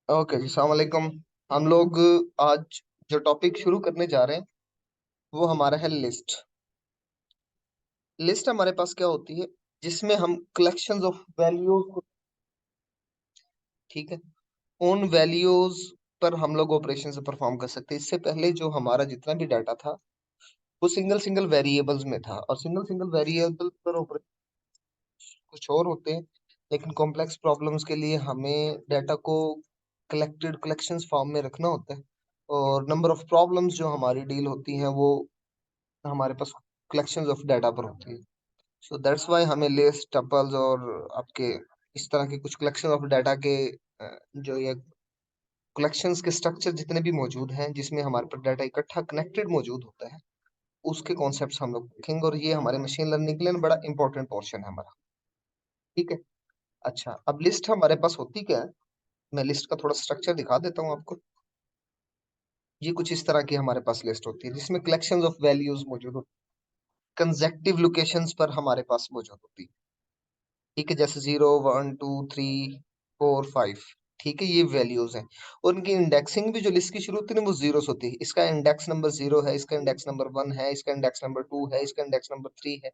Okay जी, सलाम वालेकुम। हम लोग आज जो टॉपिक शुरू करने जा रहे हैं वो हमारा है लिस्ट। लिस्ट हमारे पास क्या होती है? जिसमें हम कलेक्शंस ऑफ वैल्यूज को, ठीक है, उन वैल्यूज पर हम लोग ऑपरेशन से परफॉर्म कर सकते हैं। इससे पहले जो हमारा जितना भी डाटा था वो सिंगल सिंगल वेरिएबल्स में था, और सिंगल सिंगल वेरिएबल पर ऑपरेशन कुछ और होते हैं। लेकिन कॉम्प्लेक्स प्रॉब्लम्स के लिए हमें डाटा को कलेक्शंस फॉर्म में रखना होता है, और नंबर ऑफ प्रॉब्लम्स जो हमारी डील होती हैं वो हमारे पास कलेक्शंस ऑफ डाटा पर होती है। सो दैट्स व्हाई हमें लिस्ट, टपल्स और आपके इस तरह के कुछ कलेक्शन ऑफ डाटा के जो ये कलेक्शंस के स्ट्रक्चर जितने भी मौजूद हैं जिसमें हमारे पास डाटा इकट्ठा कनेक्टेड मौजूद होता है, उसके कॉन्सेप्ट्स हम लोग देखेंगे, और ये हमारे मशीन लर्निंग के लिए बड़ा इंपॉर्टेंट पोर्शन है हमारा। ठीक है। अच्छा, अब लिस्ट हमारे पास होती क्या है? मैं लिस्ट का थोड़ा स्ट्रक्चर दिखा देता हूँ आपको। ये कुछ इस तरह की हमारे पास लिस्ट होती है जिसमें कलेक्शंस ऑफ वैल्यूज मौजूद होती है, कंसेक्टिव लोकेशंस पर हमारे पास मौजूद होती है। ठीक है, जैसे 0 1 2 3 4 5। ठीक है, ये वैल्यूज हैं, और इनकी इंडेक्सिंग भी जो लिस्ट की शुरू होती है ना वो जीरो से होती है। इसका इंडेक्स नंबर 0 है, इसका इंडेक्स नंबर 1 है, इसका इंडेक्स नंबर 2 है, इसका इंडेक्स नंबर 3 है,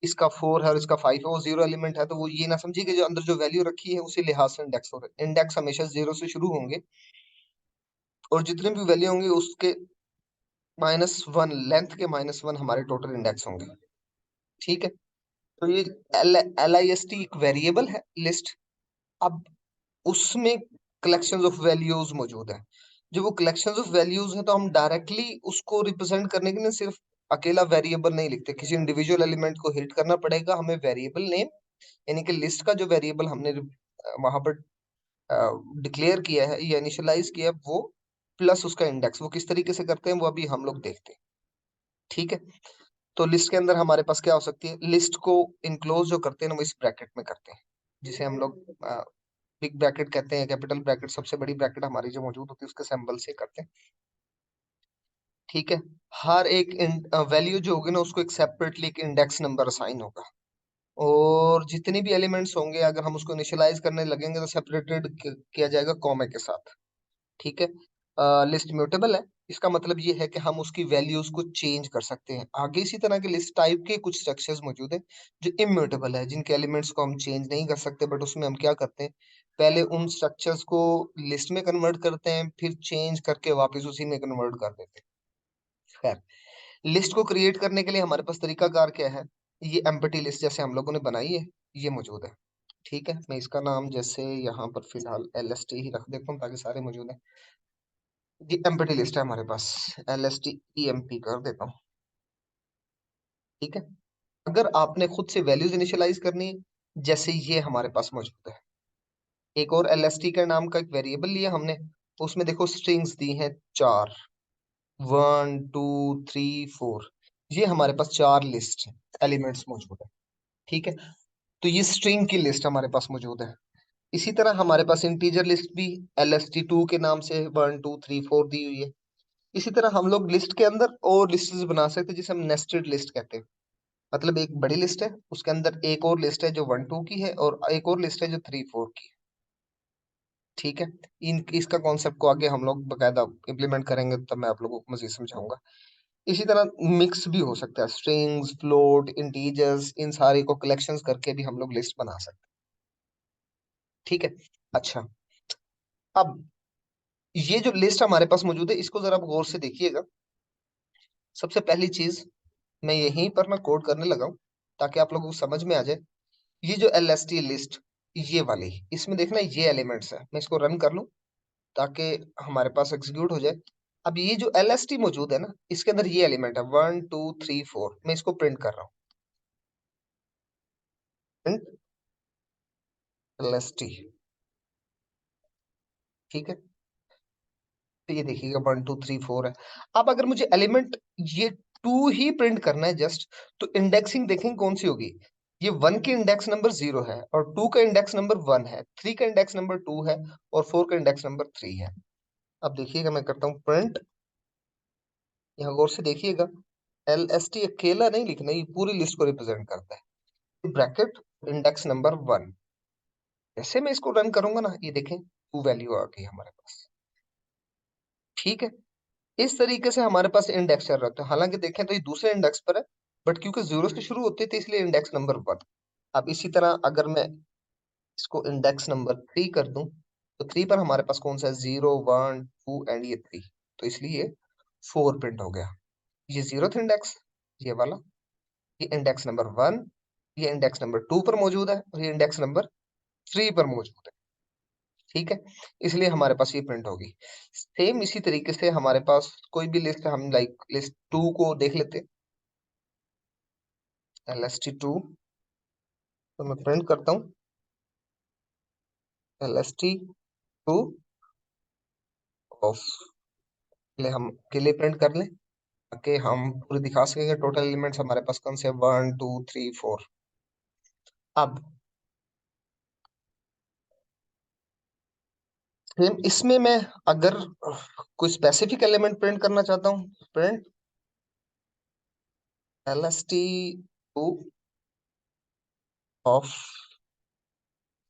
इसका 4 है और इसका 5 है। वो जीरो एलिमेंट है तो वो ये ना समझिए कि जो अंदर जो वैल्यू रखी है उसी लिहाज से इंडेक्स हो रहा है। इंडेक्स हमेशा 0 से शुरू होंगे, और जितनी भी वैल्यू होंगी उसके -1, लेंथ के -1 हमारे टोटल इंडेक्स होंगे। ठीक है। तो ये एल आई एस टी एक वेरिएबल है लिस्ट। अब उसमें कलेक्शंस ऑफ वैल्यूज मौजूद है। जो वो कलेक्शंस ऑफ वैल्यूज है तो हम डायरेक्टली उसको रिप्रेजेंट करने के लिए सिर्फ अकेला वेरिएबल नहीं लिखते, किसी इंडिविजुअल एलिमेंट को हिट करना पड़ेगा हमें वेरिएबल नेम, यानी कि लिस्ट का जो वेरिएबल हमने वहां पर डिक्लेयर किया है या इनिशियलाइज किया है वो, प्लस उसका इंडेक्स। वो किस तरीके से करते हैं वो अभी हम लोग देखते हैं। ठीक है। तो लिस्ट के अंदर हमारे पास क्या हो सकती है? लिस्ट को इनक्लोज जो करते हैं ना वो इस ब्रैकेट में करते हैं, जिसे हम लोग बिग ब्रैकेट कहते हैं। कैपिटल ब्रैकेट सबसे बड़ी ब्रैकेट हमारी जो मौजूद होती है उसके सिंबल से करते हैं। ठीक है। हर एक वैल्यू जो होगी ना उसको एक सेपरेटली एक इंडेक्स नंबर असाइन होगा, और जितने भी एलिमेंट्स होंगे अगर हम उसको इनिशियलाइज करने लगेंगे तो सेपरेटेड किया जाएगा कॉमा के साथ। ठीक है। लिस्ट म्यूटेबल है, इसका मतलब ये है कि हम उसकी वैल्यूज को चेंज कर सकते हैं आगे। इसी तरह के लिस्ट टाइप के कुछ स्ट्रक्चर्स मौजूद हैं जो इम्यूटेबल है, जिनके एलिमेंट्स को हम चेंज नहीं कर सकते, बट उसमें हम क्या करते हैं, पहले उन स्ट्रक्चर्स को लिस्ट में कन्वर्ट करते हैं, फिर चेंज करके वापस उसी में कन्वर्ट कर देते हैं। खैर, लिस्ट को क्रिएट करने के लिए हमारे पास तरीकाकार क्या है? ये एम्प्टी लिस्ट जैसे हम लोगों ने बनाई है, ये मौजूद है। ठीक है, मैं इसका नाम जैसे यहाँ पर फिलहाल एल एस टी ही रख देता हूँ ताकि सारे मौजूद हैं। जी, एम्प्टी लिस्ट है हमारे पास, L S T E M P कर देता हूँ। ठीक है। अगर आपने खुद से वैल्यूज इनिशियलाइज करनी है, जैसे ये हमारे पास मौजूद है, एक और एल एस टी का नाम का एक वेरिएबल लिया हमने, उसमें देखो स्ट्रिंग्स दी हैं 4, 1 2 3 4। ये हमारे पास 4 लिस्ट एलिमेंट्स मौजूद है। ठीक है। तो ये स्ट्रिंग की लिस्ट हमारे पास मौजूद है। इसी तरह हमारे पास इंटीजर लिस्ट भी एल एस टी टू के नाम से 1 2 3 4 दी हुई है। इसी तरह हम लोग लिस्ट के अंदर और लिस्ट बना सकते हैं जिसे हम नेस्टेड लिस्ट कहते हैं। मतलब एक बड़ी लिस्ट है, उसके अंदर एक और लिस्ट है जो 1 2 की है, और एक और लिस्ट है जो 3 4 की है। ठीक है। इन इसका कॉन्सेप्ट को आगे हम लोग बकायदा इम्प्लीमेंट करेंगे तब मैं आप लोगों को मजीद समझाऊंगा। इसी तरह मिक्स भी हो सकता है, स्ट्रिंग्स, फ्लोट, इंटीजर्स, इन सारे को कलेक्शंस करके भी हम लोग लिस्ट बना सकते हैं। ठीक है। अच्छा, अब ये जो लिस्ट हमारे पास मौजूद है इसको जरा आप गौर से देखिएगा। सबसे पहली चीज, मैं यहीं पर ना कोड करने लगा हूं ताकि आप लोगों को समझ में आ जाए। ये जो एल एस टी लिस्ट, ये वाली, इसमें देखना ये एलिमेंट्स है। मैं इसको रन कर लूं ताकि हमारे पास एग्जीक्यूट हो जाए। अब ये जो एल एस टी मौजूद है ना इसके अंदर ये एलिमेंट है 1 2 3 4। मैं इसको प्रिंट कर रहा हूँ, प्रिंट एल एस टी। ठीक है। तो ये देखिएगा 1 2 3 4 है। अब अगर मुझे एलिमेंट ये 2 ही प्रिंट करना है जस्ट, तो इंडेक्सिंग देखेंगे कौन सी होगी। ये 1 के इंडेक्स नंबर 0 है, और 2 का इंडेक्स नंबर 1 है, 3 का इंडेक्स नंबर 2 है, और 4 का इंडेक्स नंबर 3 है। अब देखिएगा मैं करता हूँ प्रिंट, यहाँ गौर से देखिएगा, एल एस टी अकेला नहीं लिखना, ये पूरी लिस्ट को रिप्रेजेंट करता है। Bracket index number 1। जैसे मैं इसको रन करूंगा ना, ये देखें टू वैल्यू आ गई हमारे पास। ठीक है, इस तरीके से हमारे पास इंडेक्स चल रहा था। हालांकि देखें तो ये दूसरे इंडेक्स पर है, बट क्योंकि जीरो से शुरू होते थे इसलिए इंडेक्स नंबर 1। अब इसी तरह अगर मैं इसको इंडेक्स नंबर 3 कर दूं, तो 3 पर हमारे पास कौन सा है, 0 1 2 एंड ये 3, तो इसलिए 4 प्रिंट हो गया। ये जीरो इंडेक्स, ये वाला, ये इंडेक्स नंबर 1, ये इंडेक्स नंबर 2 पर मौजूद है, और ये इंडेक्स नंबर 3 पर मौजूद है। ठीक है, इसलिए हमारे पास ये प्रिंट होगी। सेम इसी तरीके से हमारे पास कोई भी लिस्ट, हम लाइक लिस्ट 2 को देख लेते, LST2। तो मैं प्रिंट करता हूँ LST2 ऑफ, पहले हम के लिए प्रिंट कर लें ताकि हम पूरे दिखा सकेंगे टोटल एलिमेंट्स हमारे पास कौन से 1 2 3 4। अब सेम इसमें मैं अगर कोई स्पेसिफिक एलिमेंट प्रिंट करना चाहता हूँ, print LST2 of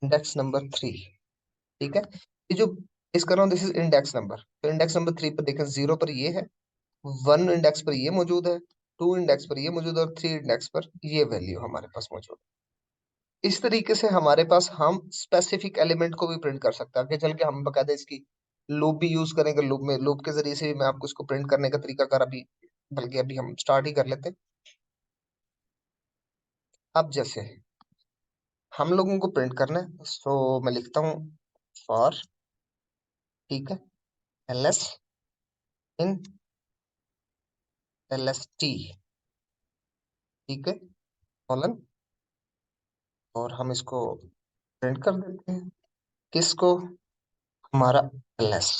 index number 3। ठीक है, ये जो इस कर रहा हूँ दिस इज इंडेक्स नंबर, तो इंडेक्स नंबर 3 पर देखें, 0 पर ये है, 1 इंडेक्स पर ये मौजूद है, 2 इंडेक्स पर ये मौजूद है, और 3 इंडेक्स पर ये वैल्यू हमारे पास मौजूद है। इस तरीके से हमारे पास हम स्पेसिफिक एलिमेंट को भी प्रिंट कर सकते हैं। आगे चल के हम बकायदा इसकी लूप भी यूज करेंगे, लूप में लूप के जरिए से भी मैं आपको इसको प्रिंट करने का तरीका कर अभी, बल्कि अभी हम स्टार्ट ही कर लेते हैं। अब जैसे हम लोगों को प्रिंट करना है, सो मैं लिखता हूँ फॉर, ठीक है, ls इन LST, ठीक है, कॉलन, और हम इसको प्रिंट कर देते हैं, किसको, हमारा ls।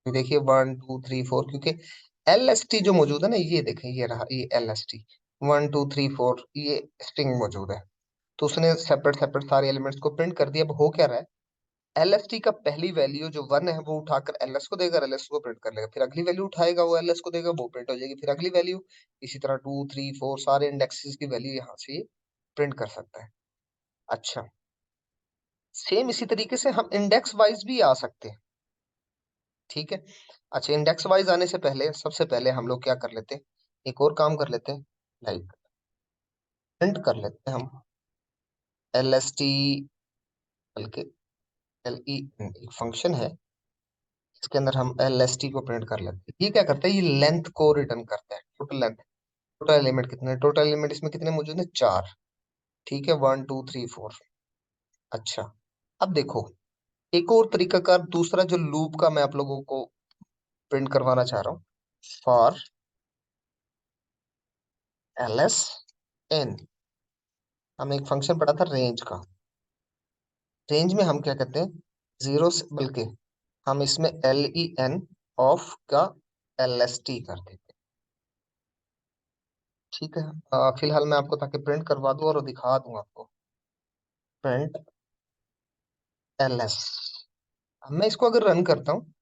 देखिए 1 2 3 4, क्योंकि LST जो मौजूद है ना, ये देखें, ये रहा ये LST, 1 2 3 4 ये स्ट्रिंग मौजूद है। तो उसने सेपरेट सेपरेट सारे एलिमेंट्स को प्रिंट कर दिया। अब हो क्या रहा है, LST का पहली वैल्यू जो 1 है वो उठाकर LS को देगा, LS को प्रिंट कर लेगा, फिर अगली वैल्यू उठाएगा वो LS को देगा, वो प्रिंट हो जाएगी, फिर अगली वैल्यू, इसी तरह 2 3 4 सारे इंडेक्सेस की वैल्यू यहाँ से प्रिंट कर सकता है। अच्छा, सेम इसी तरीके से हम इंडेक्स वाइज भी आ सकते हैं। ठीक है, अच्छा, इंडेक्स वाइज आने से पहले सबसे पहले हम लोग क्या कर लेते हैं, एक और काम कर लेते हैं, लाइक प्रिंट कर लेते हैं हम LST, बल्कि LEN एक फंक्शन है, इसके अंदर हम LST को प्रिंट कर लेते हैं। ये क्या करता है, ये लेंथ को रिटर्न करता है, टोटल लेंथ। टोटल एलिमेंट कितने, टोटल एलिमेंट इसमें कितने मौजूद हैं, 4। ठीक है, 1 2 3 4। अच्छा, अब देखो, एक और तरीकाकार दूसरा जो लूप का मैं आप लोगों को प्रिंट करवाना चाह रहा हूँ, फॉर LSN। हम एक फंक्शन पढ़ा था रेंज का, रेंज में हम क्या कहते हैं, जीरो से, बल्कि हम इसमें LEN ऑफ का LST कर देते हैं। ठीक है, फिलहाल मैं आपको ताकि प्रिंट करवा दूं और दिखा दूं आपको, प्रिंट LS। अब मैं इसको अगर रन करता हूँ,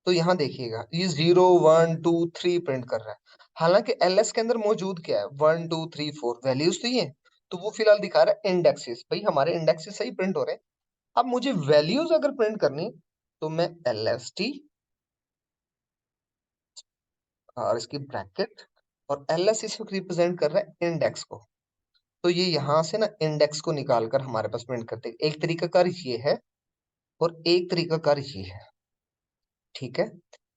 तो यहाँ देखिएगा ये 0 1 2 3 प्रिंट कर रहा है। हालांकि LS के अंदर मौजूद क्या है, 1 2 3 4 वैल्यूज तो ही है, तो वो फिलहाल दिखा रहा है इंडेक्सेस। भाई हमारे इंडेक्सेस सही प्रिंट हो रहे हैं। अब मुझे वैल्यूज अगर प्रिंट करनी, तो मैं LST और इसकी ब्रैकेट, और LS इसको रिप्रेजेंट कर रहा है इंडेक्स को, तो ये यहाँ से ना इंडेक्स को निकाल कर हमारे पास प्रिंट करते हैं। एक तरीका कार ये है, और एक तरीका कार ये है। ठीक है,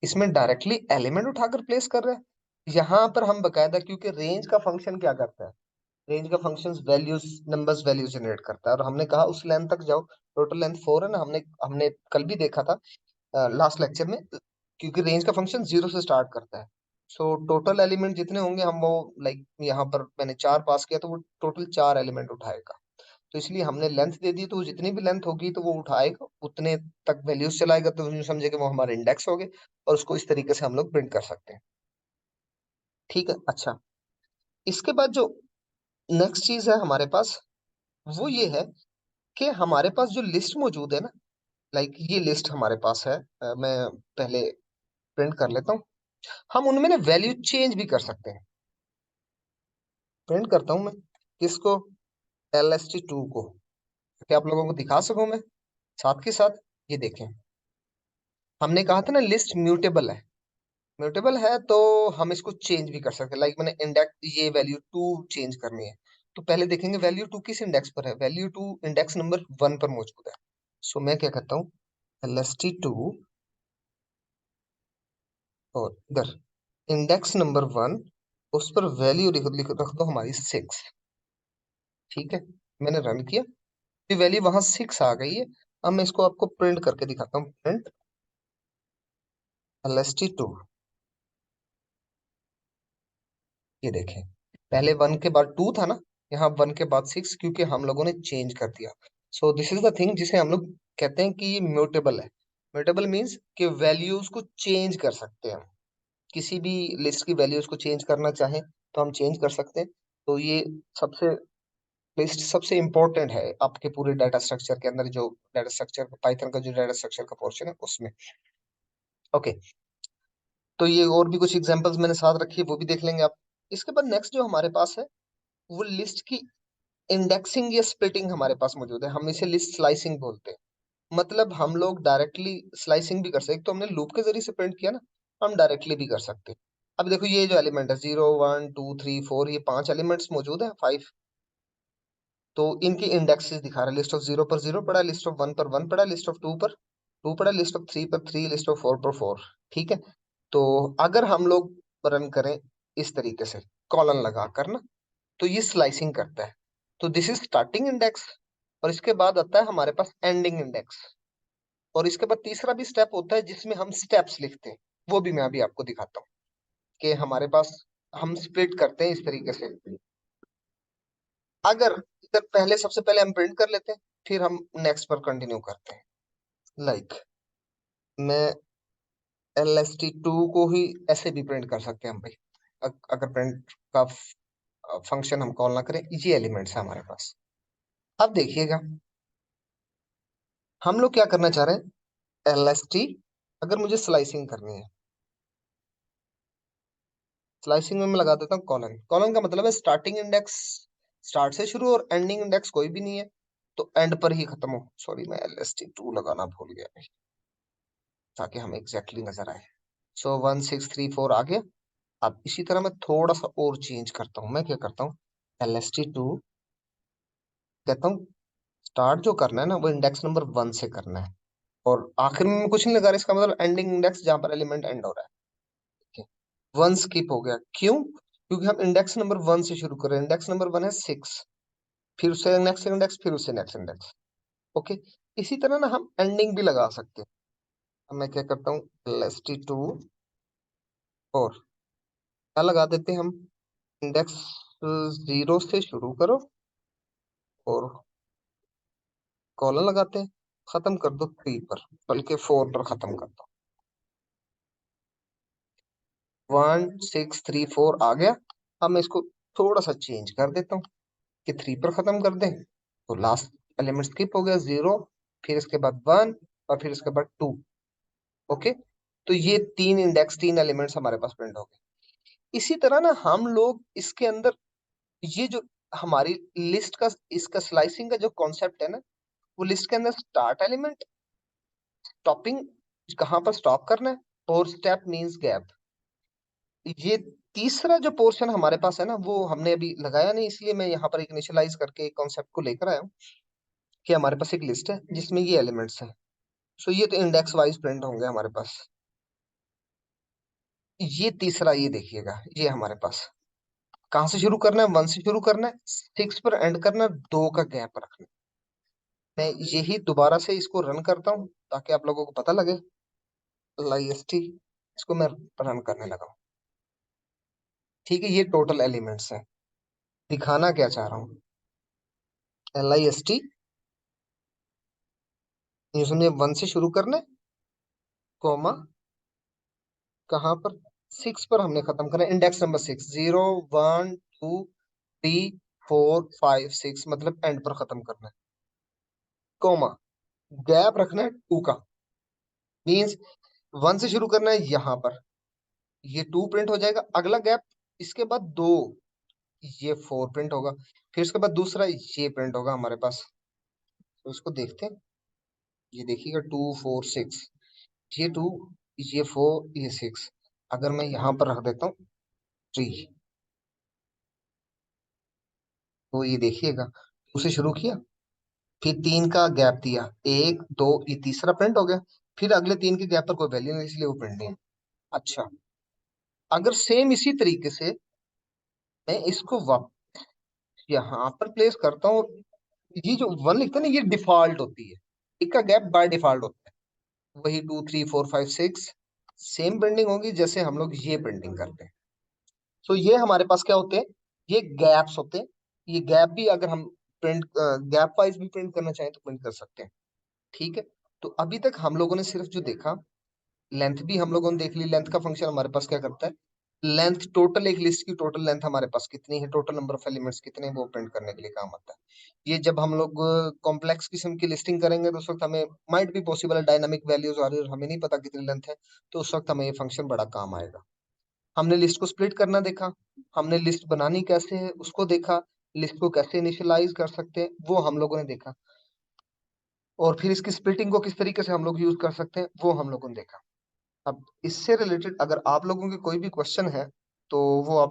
इसमें डायरेक्टली एलिमेंट उठाकर प्लेस कर रहे हैं, यहाँ पर हम बकायदा, क्योंकि रेंज का फंक्शन क्या करता है, रेंज का function values, numbers value generate करता है, और हमने कहा उस लेंथ तक जाओ, टोटल लेंथ 4 है ना, हमने हमने कल भी देखा था लास्ट लेक्चर में, क्योंकि रेंज का फंक्शन 0 से स्टार्ट करता है। सो टोटल एलिमेंट जितने होंगे हम वो, लाइक यहाँ पर मैंने 4 पास किया, तो वो टोटल 4 एलिमेंट उठाएगा। तो इसलिए हमने लेंथ दे दी, तो वो जितनी भी लेंथ होगी तो वो उठाएगा, उतने तक वैल्यूज चलाएगा, तो यूं समझे कि वो हमारे इंडेक्स हो गए, और उसको इस तरीके से हम लोग प्रिंट कर सकते हैं। ठीक है, अच्छा, इसके बाद जो नेक्स्ट चीज है हमारे पास, वो ये है कि हमारे पास जो लिस्ट मौजूद है ना, लाइक ये लिस्ट हमारे पास है, मैं पहले प्रिंट कर लेता हूँ। हम उनमें ना वैल्यू चेंज भी कर सकते हैं। प्रिंट करता हूं मैं, किसको, LST2 को, क्या आप लोगों को दिखा सकूं मैं साथ के साथ? ये देखें, हमने कहा था ना लिस्ट म्यूटेबल है। म्यूटेबल है तो हम इसको चेंज भी कर सकते हैं। लाइक मैंने इंडेक्स ये वैल्यू टू चेंज करनी है, तो पहले देखेंगे वैल्यू टू किस इंडेक्स पर है। Value two index number one पर मौजूद है। सो मैं क्या करता हूँ, LST2 और इधर इंडेक्स नंबर वन, उस पर वैल्यू रख दो हमारी सिक्स। ठीक है, मैंने रन किया, ये वैल्यू वहां सिक्स आ गई है। अब मैं इसको आपको प्रिंट करके दिखाता हूँ। प्रिंट LST2, ये देखें, पहले वन के बाद टू था ना, यहाँ वन के बाद सिक्स, क्योंकि हम लोगों ने चेंज कर दिया। So this is the thing जिसे हम लोग कहते हैं कि ये म्यूटेबल है। म्यूटेबल मीन्स कि वैल्यूज को चेंज कर सकते हैं हम। किसी भी लिस्ट की वैल्यूज को चेंज करना चाहें तो हम चेंज कर सकते हैं। तो ये सबसे लिस्ट सबसे इंपॉर्टेंट है आपके पूरे डाटा स्ट्रक्चर के अंदर, जो डाटा स्ट्रक्चर पाइथन का जो डाटा स्ट्रक्चर का पोर्शन है उसमें। ओके, तो ये और भी कुछ एग्जांपल्स मैंने साथ रखी है, वो भी देख लेंगे आप। इसके बाद नेक्स्ट जो हमारे पास है वो लिस्ट की इंडेक्सिंग या स्प्लिटिंग हमारे पास मौजूद है। हम इसे लिस्ट स्लाइसिंग बोलते हैं। मतलब हम लोग डायरेक्टली स्लाइसिंग भी कर सकते हैं। तो हमने लूप के जरिए से प्रिंट किया ना, हम डायरेक्टली भी कर सकते हैं। अब देखो ये जो एलिमेंट है 0 1 2 3 4, ये पांच एलिमेंट्स मौजूद है, फाइव। तो इनकी इंडेक्सेस दिखा रहा है। लिस्ट ऑफ जीरो पर जीरो पड़ा, लिस्ट ऑफ वन पर वन पड़ा, लिस्ट ऑफ टू पर टू पड़ा, लिस्ट ऑफ थ्री पर थ्री, लिस्ट ऑफ फोर पर फोर। ठीक है, तो अगर हम लोग रन करें इस तरीके से कॉलन लगा कर ना, तो ये स्लाइसिंग करता है। तो दिस इज स्टार्टिंग इंडेक्स, और इसके बाद आता है हमारे पास एंडिंग इंडेक्स। और इसके बाद तीसरा भी स्टेप होता है जिसमें हम स्टेप्स लिखते हैं। वो भी मैं अभी आपको दिखाता हूँ कि हमारे पास हम स्प्लिट करते हैं इस तरीके से। अगर इधर पहले सबसे पहले हम प्रिंट कर लेते हैं, फिर हम नेक्स्ट पर कंटिन्यू करते हैं। लाइक मैं LST2 को ही ऐसे भी प्रिंट कर सकते हैं हम भाई। अगर प्रिंट का फंक्शन हम कॉल ना करें, ये एलिमेंट्स है हमारे पास। अब देखिएगा, हम लोग क्या करना चाह रहे हैं। LST, अगर मुझे स्लाइसिंग करनी है, स्लाइसिंग में मैं लगा देता हूँ कॉलन। कॉलन का मतलब है स्टार्टिंग इंडेक्स स्टार्ट से शुरू, और एंडिंग इंडेक्स कोई भी नहीं है तो एंड पर ही खत्म हो। सॉरी, मैं LST2 लगाना भूल गया भाई, ताकि हमें एग्जैक्टली नजर आए। सो 1 6 3 4 आ गया। अब इसी तरह मैं थोड़ा सा और चेंज करता हूँ। मैं क्या करता हूँ, LST2 कहता हूँ स्टार्ट जो करना है ना वो इंडेक्स नंबर वन से करना है, और आखिर में मैं कुछ नहीं लगा रहा। इसका मतलब एंडिंग इंडेक्स जहां पर एलिमेंट एंड हो रहा है। वन स्किप हो गया, क्यों? क्योंकि हम इंडेक्स नंबर वन से शुरू कर रहे हैं। इंडेक्स नंबर वन है सिक्स, फिर उससे नेक्स्ट इंडेक्स, फिर उससे नेक्स्ट इंडेक्स। ओके, इसी तरह ना हम एंडिंग भी लगा सकते हैं। अब मैं क्या करता हूँ, LST2 और क्या लगा देते हैं हम, इंडेक्स जीरो से शुरू करो और कॉलन लगाते हैं, खत्म कर दो थ्री पर, बल्कि फोर पर खत्म कर दो। 1 6 3 4 आ गया। अब मैं इसको थोड़ा सा चेंज कर देता हूँ कि थ्री पर खत्म कर दें। तो लास्ट एलिमेंट स्किप हो गया, जीरो, फिर इसके बाद वन, और फिर इसके बाद टू। ओके, तो ये तीन इंडेक्स, तीन एलिमेंट्स हमारे पास प्रिंट हो गए। इसी तरह ना हम लोग इसके अंदर ये जो हमारी लिस्ट का इसका स्लाइसिंग का जो कॉन्सेप्ट है ना, वो लिस्ट के अंदर स्टार्ट एलिमेंट, स्टॉपिंग, कहाँ पर स्टॉप करना है, और स्टेप मींस गैप। ये तीसरा जो पोर्शन हमारे पास है ना, वो हमने अभी लगाया नहीं, इसलिए मैं यहाँ पर एक इनिशियलाइज करके कॉन्सेप्ट को लेकर आया हूँ कि हमारे पास एक लिस्ट है जिसमें ये एलिमेंट्स हैं। सो ये तो इंडेक्स वाइज प्रिंट होंगे हमारे पास। ये तीसरा, ये देखिएगा, ये हमारे पास कहाँ से शुरू करना है, वन से शुरू करना है, सिक्स पर एंड करना है, दो का गैप रखना है। मैं यही दोबारा से इसको रन करता हूँ ताकि आप लोगों को पता लगे। LIST, इसको मैं रन करने लगा हूँ। ठीक है, ये टोटल एलिमेंट्स है। दिखाना क्या चाह रहा हूँ, LIST, ये सुनिए, वन से शुरू करना है, कॉमा, कहाँ पर, सिक्स पर हमने खत्म करना है। इंडेक्स नंबर सिक्स, 0 1 2 3 4 5 6, मतलब एंड पर खत्म करना है, कॉमा, गैप रखना है टू का। मीन्स वन से शुरू करना है यहाँ पर, ये टू प्रिंट हो जाएगा, अगला गैप इसके बाद दो, ये फोर प्रिंट होगा, फिर उसके बाद दूसरा ये प्रिंट होगा हमारे पास। तो इसको देखते हैं। ये देखिएगा 2 4 6, ये 2, ये 4, ये 6। अगर मैं यहाँ पर रख देता हूँ 3, तो ये देखिएगा उसे शुरू किया, फिर 3 का गैप दिया, 1 2, ये तीसरा प्रिंट हो गया। फिर अगले 3 के गैप पर कोई वैल्यू नहीं, इसलिए वो प्रिंट नहीं है। अच्छा, अगर सेम इसी तरीके से मैं इसको यहाँ पर प्लेस करता हूँ, ये जो 1 लिखते हैं ना, ये डिफॉल्ट होती है, एक का गैप बाय डिफॉल्ट होता है। वही 2 3 4 5 6 सेम प्रिंटिंग होगी जैसे हम लोग ये प्रिंटिंग करते हैं। तो ये हमारे पास क्या होते हैं, ये गैप्स होते हैं। ये गैप भी अगर हम प्रिंट गैप वाइज भी प्रिंट करना चाहें तो प्रिंट कर सकते हैं। ठीक है। तो अभी तक हम लोगों ने सिर्फ जो देखा, लेंथ भी हम लोगों ने देख ली। लेंथ का फंक्शन हमारे पास क्या करता है, लेंथ टोटल, एक लिस्ट की टोटल लेंथ हमारे पास कितनी है, टोटल नंबर ऑफ एलिमेंट्स कितने हैं, वो प्रिंट करने के लिए काम आता है। ये जब हम लोग कॉम्प्लेक्स किस्म की लिस्टिंग करेंगे तो उस वक्त हमें माइट भी पॉसिबल है डायनामिक वैल्यूज आ रही है और हमें नहीं पता कितनी लेंथ है, तो उस वक्त हमें ये फंक्शन बड़ा काम आएगा। हमने लिस्ट को स्प्लिट करना देखा, हमने लिस्ट बनानी कैसे है उसको देखा, लिस्ट को कैसे इनिशियलाइज कर सकते हैं वो हम लोगों ने देखा, और फिर इसकी स्प्लिटिंग को किस तरीके से हम लोग यूज कर सकते हैं वो हम लोगों ने देखा। अब इससे रिलेटेड अगर आप लोगों के कोई भी क्वेश्चन है तो वो आप